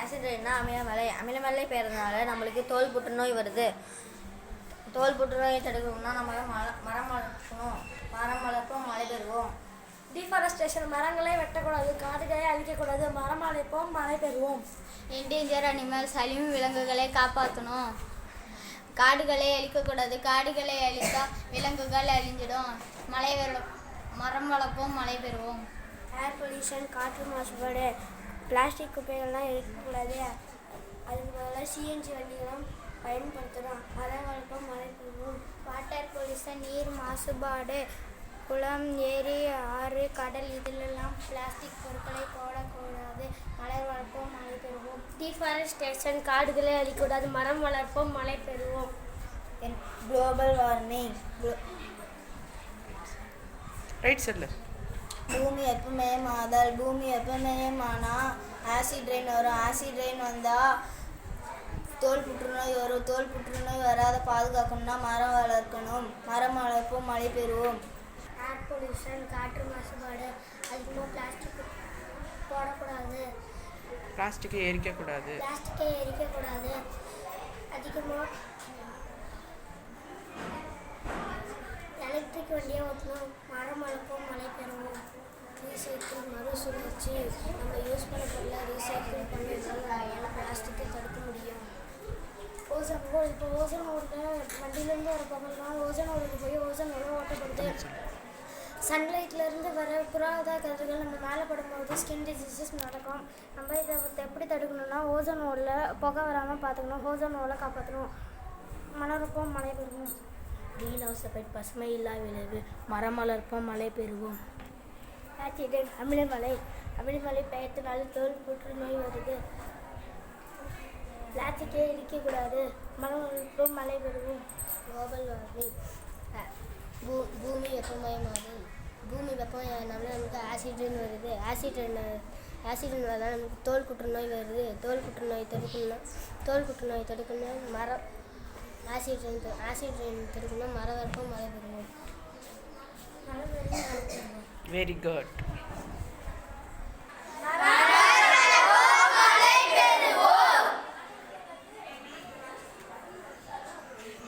Acid ரெயின்னா அமிலமலை பெய்யறதுனால நம்மளுக்கு தோல் புற்றுநோய் வருது. தோல் புற்றுநோயை தடுக்கணும்னா நம்ம மரம் வளர்க்கணும். மரம் வளர்ப்போம், மழை பெறுவோம். டிஃபாரஸ்டேஷன், மரங்களை வெட்டக்கூடாது, காடுகளை அழிக்கக்கூடாது, மரம் அழைப்போம், மழை பெறுவோம். என்டேஞ்சர் அனிமல்ஸ், அழியும் விலங்குகளை காப்பாற்றணும். காடுகளை அழிக்கக்கூடாது, காடுகளை அழித்தா விலங்குகள் அழிஞ்சிடும். மரம் வளர்ப்போம், மழை பெறுவோம். ஏர் பொல்யூஷன், காற்று மாசுபாடு, பிளாஸ்டிக் குப்பைகள்லாம் இருக்கக்கூடாது. அதுக்கு பதிலாக சிஎன்ஜி வண்டிகளும் பயன்படுத்தணும். மரம் வளர்ப்போம், மழை பெறுவோம். வாட்டர் பொல்யூஷன், நீர் மாசுபாடு, குளம், ஏரி, ஆறு, கடல் இதிலெல்லாம் பிளாஸ்டிக் பொருட்களை போடக்கூடாது. மலை வளர்ப்போம், மழை பெறுவோம். டிஃபாரஸ்டேஷன், காடுகளை அழிக்கக்கூடாது, மரம் வளர்ப்போம், மழை பெறுவோம். குளோபல் வார்மிங், ரைட் சொல்லு. பூமி வெப்பமயமாதல். பூமி வெப்பமயமானால் ஆசிட் ரெயின் வரும். ஆசிட் ரெயின் வந்தால் தோல் புற்றுநோய் வரும். தோல் புற்றுநோய் வராத பாதுகாக்கணும்னா மரம் வளர்க்கணும். மரம் வளர்ப்போம், மழை பெறுவோம். ஏர் பொல்யூஷன், காற்று மாசுபாடு, அதிகமாக பிளாஸ்டிக் போடக்கூடாது, பிளாஸ்டிக்கை எரிக்கக்கூடாது. அதிகமாக எலக்ட்ரிக் வண்டியை ஓட்டணும். மரம் வளர்ப்போம், மழை பெறுவோம். ரீசைக்கிள், மறுசுழற்சி, நம்ம யூஸ் பண்ண பொருளை ரீசைக்கிள் பண்ணி பிளாஸ்டிக்கை தடுக்க முடியும். இப்போ ஓசோன் ஓட்டில் வண்டியிலேருந்து வர பகல்லாம் ஓசோன் ஓடுக்கு போய் ஓசோன் ஓட ஓட்டப்படுது. சன்லைட்லேருந்து வர புறாத கதிர்கள் நம்ம மேலே படும்போது ஸ்கின் டிசீசஸ் நடக்கும். நம்ம இதை எப்படி தடுக்கணும்னா ஓசோன் ஓடில் புகை வராமல் பார்த்துக்கணும். ஓசோன் ஓடில் காப்பாற்றணும். மலர்ப்போம், மழை பெறுவோம். க்ரீன் ஹவுஸ் எஃபெக்ட், பசுமை இல்லா விளைவு, மரம் வளர்ப்போம், மழை பெறுவோம். ஆக்சிடென்ட், அமிலமலை பெய்யறதுனால தோல் புற்றுநோய் வருது. பிளாஸ்டிக்கே இருக்கக்கூடாது, மரம் வளர்ப்போம், மழை பெறுவோம். குளோபல் வார்மிங், பூமி வெப்பமயமாதல். பூமி வெப்பமயமானால நமக்கு ஆசிட் ரெயின் வருது. ஆசிட் ரெயின் வரதால் நமக்கு தோல் புற்றுநோய் வருது. தோல் புற்றுநோய் தடுக்கணும்னா மரம் ஆசிட் ரெயின் தடுக்கணும்னா மரம் வளர்ப்போம், மழை பெறுவோம். Very good.